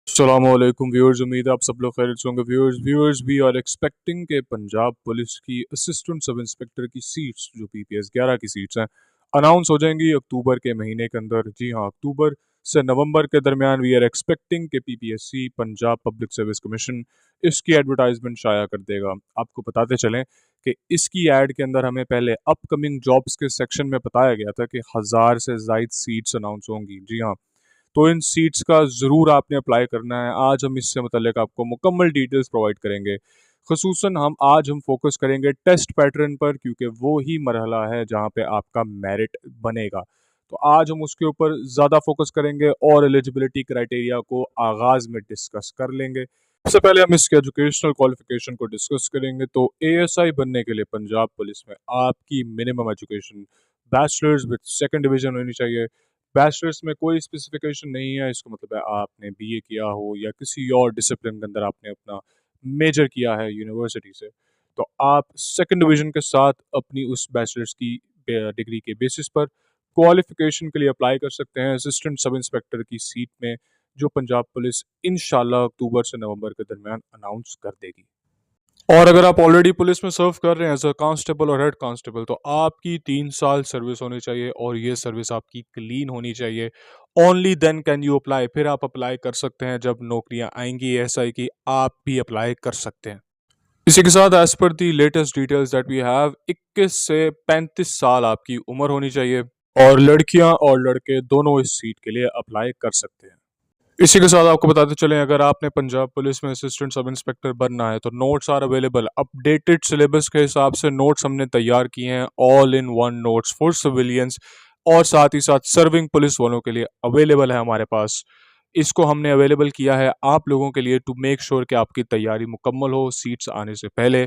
अस्सलामुअलैकुम व्यूअर्स, उम्मीद है आप सब लोग खैरियत से होंगे। व्यूअर्स वी आर एक्सपेक्टिंग के पंजाब पुलिस की असिस्टेंट सब इंस्पेक्टर की सीट्स जो पीपीएस 11 की सीट्स हैं अनाउंस हो जाएंगी अक्टूबर के महीने के अंदर। जी हाँ, अक्टूबर से नवंबर के दरमियान वी आर एक्सपेक्टिंग के PPSC Punjab public service commission इसकी एडवर्टाइजमेंट शाया कर देगा। आपको बताते चलें कि इसकी एड के अंदर हमें पहले अपकमिंग जॉब्स के सेक्शन में बताया गया था कि 1000 से ज़ायद सीट्स अनाउंस होंगी। जी हाँ, तो इन सीट्स का ज़रूर आपने अप्लाई करना है। आज हम इससे मुतल्लिक आपको मुकम्मल डिटेल्स प्रोवाइड करेंगे। ख़ुसूसन हम फोकस करेंगे टेस्ट पैटर्न पर, क्योंकि वो ही मरहला है जहाँ पे आपका मेरिट बनेगा। तो आज हम उसके ऊपर ज़्यादा फोकस करेंगे और एलिजिबिलिटी क्राइटेरिया को आगाज़ में डिस्कस कर लेंगे। सबसे पहले हम इसके एजुकेशनल क्वालिफिकेशन को डिस्कस करेंगे। तो एएसआई बनने के लिए पंजाब पुलिस में आपकी minimum education bachelors with second division होनी चाहिए। बैचलर्स में कोई स्पेसिफिकेशन नहीं है, इसका मतलब है आपने बीए किया हो या किसी और डिसिप्लिन के अंदर आपने अपना मेजर किया है यूनिवर्सिटी से, तो आप सेकंड डिवीजन के साथ अपनी उस बैचलर्स की डिग्री के बेसिस पर क्वालिफिकेशन के लिए अप्लाई कर सकते हैं असिस्टेंट सब इंस्पेक्टर की सीट में, जो पंजाब पुलिस इंशाल्लाह अक्टूबर से नवंबर के दरमियान अनाउंस कर देगी। और अगर आप ऑलरेडी पुलिस में सर्व कर रहे हैं एज अ कांस्टेबल और हेड कांस्टेबल, तो आपकी 3 साल सर्विस होनी चाहिए और ये सर्विस आपकी क्लीन होनी चाहिए। Only then can you apply. फिर आप अप्लाई कर सकते हैं जब नौकरियां आएंगी एएसआई की, आप भी अप्लाई कर सकते हैं। इसी के साथ एज पर the latest details that we have, 21 से 35 साल आपकी उम्र होनी चाहिए और लड़कियां और लड़के दोनों इस सीट के लिए अप्लाई कर सकते हैं। इसी के साथ आपको बताते चलें, अगर आपने पंजाब पुलिस में असिस्टेंट सब इंस्पेक्टर बनना है तो notes are available. Updated syllabus के हिसाब से नोट्स हमने तैयार किए हैं, all in one notes for civilians, और साथ ही साथ सर्विंग पुलिस वालों के लिए अवेलेबल है हमारे पास। इसको हमने अवेलेबल किया है आप लोगों के लिए टू मेक श्योर कि आपकी तैयारी मुकम्मल हो सीट्स आने से पहले,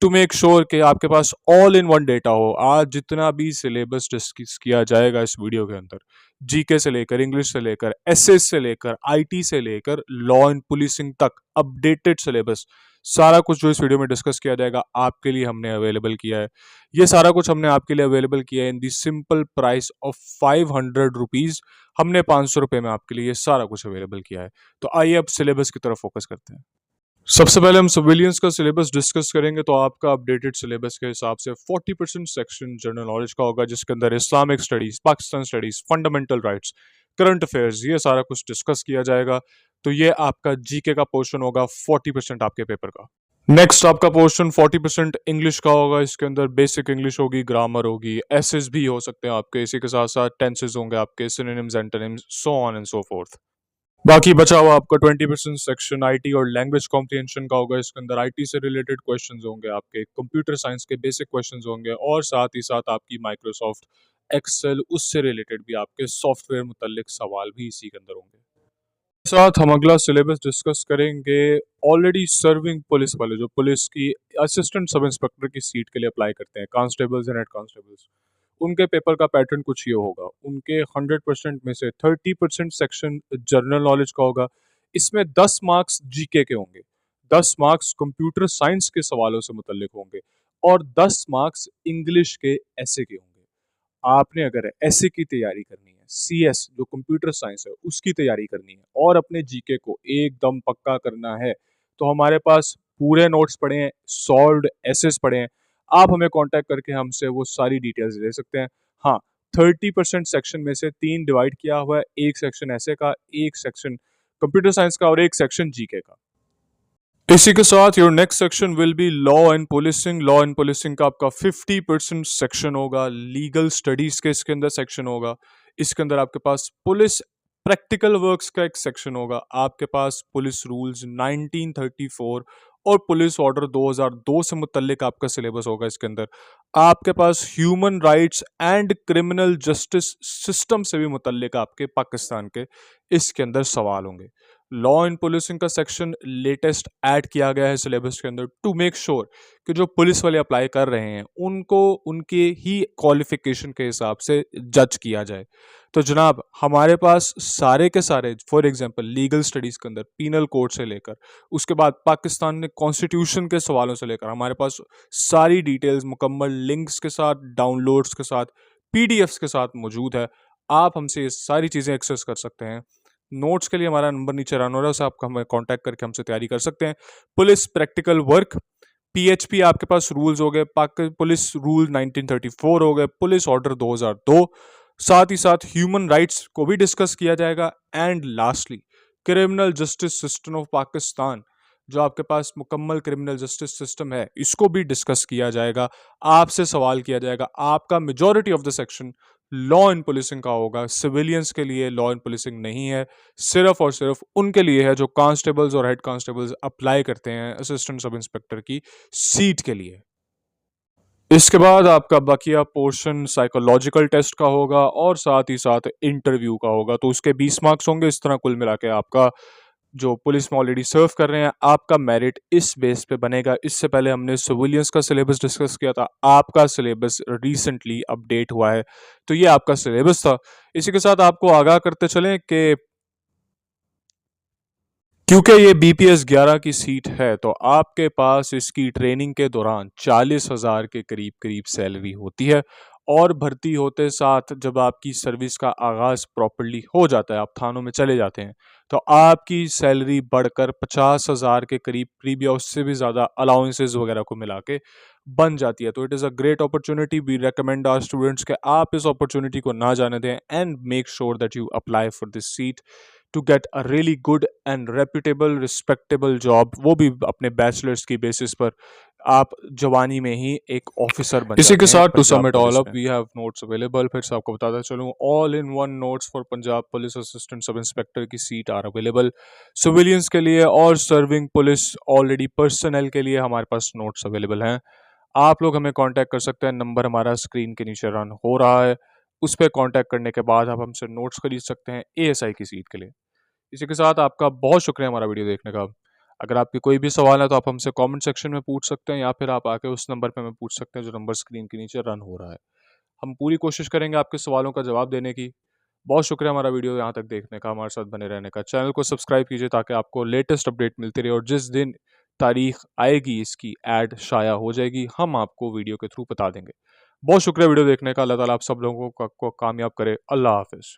टू मेक श्योर कि आपके पास ऑल इन वन डेटा हो। आज जितना भी सिलेबस डिस्कस किया जाएगा इस वीडियो के अंदर, जीके से लेकर इंग्लिश से लेकर एसएस से लेकर आईटी से लेकर लॉ एंड पुलिसिंग तक, अपडेटेड सिलेबस, सारा कुछ जो इस वीडियो में डिस्कस किया जाएगा आपके लिए हमने अवेलेबल किया है। ये सारा कुछ हमने आपके लिए अवेलेबल किया है इन दी सिंपल प्राइस ऑफ 500 रुपीज़। हमने 500 रुपये में आपके लिए ये सारा कुछ अवेलेबल किया है। तो आइए अब सिलेबस की तरफ फोकस करते हैं। सबसे पहले हम सिविलियंस का सिलेबस डिस्कस करेंगे। तो आपका अपडेटेड सिलेबस के हिसाब से 40% सेक्शन जनरल नॉलेज का होगा, जिसके अंदर Islamic studies, Pakistan studies, fundamental rights, current affairs, ये सारा कुछ डिस्कस किया जाएगा। तो ये आपका जीके का पोर्शन होगा 40% आपके पेपर का। नेक्स्ट आपका पोर्शन 40% इंग्लिश का होगा। इसके अंदर बेसिक इंग्लिश होगी, ग्रामर होगी, एसेस भी हो सकते हैं आपके, इसी के साथ साथ टेंसेस होंगे आपके, synonyms, antonyms, so on and so fourth. बाकी बचा हुआ आपका 20% सेक्शन आईटी और लैंग्वेज कॉम्प्रिहेंशन का होगा। इसके अंदर आईटी से रिलेटेड क्वेश्चंस होंगे आपके, कंप्यूटर साइंस के बेसिक क्वेश्चंस होंगे, और साथ ही साथ आपकी माइक्रोसॉफ्ट एक्सेल उससे रिलेटेड भी आपके सॉफ्टवेयर मुतल्लिक सवाल भी इसी के अंदर होंगे। साथ हम अगला सिलेबस डिस्कस करेंगे ऑलरेडी सर्विंग पुलिस वाले, जो पुलिस की असिस्टेंट सब इंस्पेक्टर की सीट के लिए अप्लाई करते हैं, कांस्टेबल्स एंड हेड कांस्टेबल्स। उनके पेपर का पैटर्न कुछ ये होगा। उनके 100% में से 30% सेक्शन जनरल नॉलेज का होगा। इसमें 10 मार्क्स जीके के होंगे, 10 मार्क्स कंप्यूटर साइंस के सवालों से मुतल्लिक होंगे, और 10 मार्क्स इंग्लिश के ऐसे के होंगे। आपने अगर ऐसे की तैयारी करनी है, सीएस जो कंप्यूटर साइंस है उसकी तैयारी करनी है, और अपने जीके को एकदम पक्का करना है, तो हमारे पास पूरे नोट्स पड़े हैं, सॉल्व्ड एसेस पड़े हैं। आप हमें कांटेक्ट करके हमसे वो सारी डिटेल्स ले सकते हैं। हाँ, 30% सेक्शन में से 3 डिवाइड किया हुआ है, एक सेक्शन ऐसे का, एक सेक्शन कंप्यूटर साइंस का, और एक सेक्शन जीके का। इसी के साथ your next section will be law and policing. Law and policing का आपका 50% सेक्शन होगा। लीगल स्टडीज के इसके अंदर सेक्शन होगा। इसके अंदर आपके पास पुलिस प्रैक्टिकल वर्क्स का एक सेक्शन होगा। आपके पास पुलिस रूल्स 1934 और पुलिस ऑर्डर 2002 से मुतल्लिक आपका सिलेबस होगा। इसके अंदर आपके पास human rights and criminal justice system से भी मुतल्लिक आपके पाकिस्तान के इसके अंदर सवाल होंगे। लॉ एंड पुलिसिंग का सेक्शन लेटेस्ट ऐड किया गया है सिलेबस के अंदर टू मेक श्योर कि जो पुलिस वाले अप्लाई कर रहे हैं उनको उनके ही क्वालिफिकेशन के हिसाब से जज किया जाए। तो जनाब, हमारे पास सारे के सारे, फॉर एग्जांपल लीगल स्टडीज़ के अंदर पीनल कोड से लेकर, उसके बाद पाकिस्तान ने कॉन्स्टिट्यूशन के सवालों से लेकर, हमारे पास सारी डिटेल्स मुकम्मल लिंक्स के साथ, डाउनलोड्स के साथ, पीडीएफ्स के साथ मौजूद है। आप हमसे ये सारी चीज़ें एक्सेस कर सकते हैं। नोट्स के लिए हमारा नंबर नीचे रन हो रहा है, उससे आप हमें कॉन्टैक्ट करके हमसे तैयारी कर सकते हैं। पुलिस प्रैक्टिकल वर्क, पीएचपी आपके पास रूल्स हो गए, पाक पुलिस रूल 1934 हो गए, पुलिस ऑर्डर 2002, साथ ही साथ ह्यूमन राइट्स को भी डिस्कस किया जाएगा। And lastly criminal justice system of Pakistan, जो आपके पास मुकम्मल क्रिमिनल जस्टिस सिस्टम है, इसको भी डिस्कस किया जाएगा। आपसे सवाल किया जाएगा, आपका majority of the section law and policing का होगा, सिविलियंस के लिए लॉ एंड पुलिसिंग नहीं है, सिर्फ और सिर्फ उनके लिए है जो कांस्टेबल्स और हेड कांस्टेबल्स अप्लाई करते हैं असिस्टेंट सब इंस्पेक्टर की सीट के लिए। इसके बाद आपका बकिया पोर्शन साइकोलॉजिकल टेस्ट का होगा और साथ ही साथ इंटरव्यू का होगा, तो उसके 20 मार्क्स होंगे। इस तरह कुल मिला के आपका जो पुलिस में ऑलरेडी सर्व कर रहे हैं, आपका मेरिट इस बेस पे बनेगा। इससे पहले हमने सिविलियंस का सिलेबस डिस्कस किया था, आपका सिलेबस रिसेंटली अपडेट हुआ है, तो ये आपका सिलेबस था। इसी के साथ आपको आगाह करते चलें कि क्योंकि ये बीपीएस 11 की सीट है, तो आपके पास इसकी ट्रेनिंग के दौरान 40,000 के करीब करीब सैलरी होती है, और भर्ती होते साथ जब आपकी सर्विस का आगाज़ प्रॉपर्ली हो जाता है, आप थानों में चले जाते हैं, तो आपकी सैलरी बढ़कर 50,000 के करीब करीब या उससे भी ज़्यादा अलाउंसेस वगैरह को मिला के बन जाती है। तो it is a great opportunity. We recommend our students के आप इस अपॉर्चुनिटी को ना जाने दें, and make sure that you apply for this seat to get a really good and reputable respectable job, वो भी अपने बैचलर्स की बेसिस पर। आप जवानी में ही एक ऑफिसर बन इसी के साथ to sum it all up we have notes available. फिर से आपको बताता चलूँ, all in one notes for Punjab police assistant sub inspector की सीट आर अवेलेबल सिविलियंस के लिए और सर्विंग पुलिस ऑलरेडी पर्सनल के लिए हमारे पास नोट्स अवेलेबल हैं। आप लोग हमें कांटेक्ट कर सकते हैं, नंबर हमारा स्क्रीन के नीचे रन हो रहा है, उस पर कांटेक्ट करने के बाद आप हमसे नोट्स खरीद सकते हैं एएसआई की सीट के लिए। इसी के साथ आपका बहुत शुक्रिया हमारा वीडियो देखने का। अगर आपकी कोई भी सवाल है तो आप हमसे कमेंट सेक्शन में पूछ सकते हैं, या फिर आप आके उस नंबर पे हमें पूछ सकते हैं जो नंबर स्क्रीन के नीचे रन हो रहा है। हम पूरी कोशिश करेंगे आपके सवालों का जवाब देने की। बहुत शुक्रिया हमारा वीडियो यहाँ तक देखने का, हमारे साथ बने रहने का। चैनल को सब्सक्राइब कीजिए ताकि आपको लेटेस्ट अपडेट मिलती रहे, और जिस दिन तारीख आएगी इसकी ऐड शाया हो जाएगी, हम आपको वीडियो के थ्रू बता देंगे। बहुत शुक्रिया वीडियो देखने का। अल्लाह ताला आप सब लोगों को कामयाब करे। अल्लाह हाफिज़।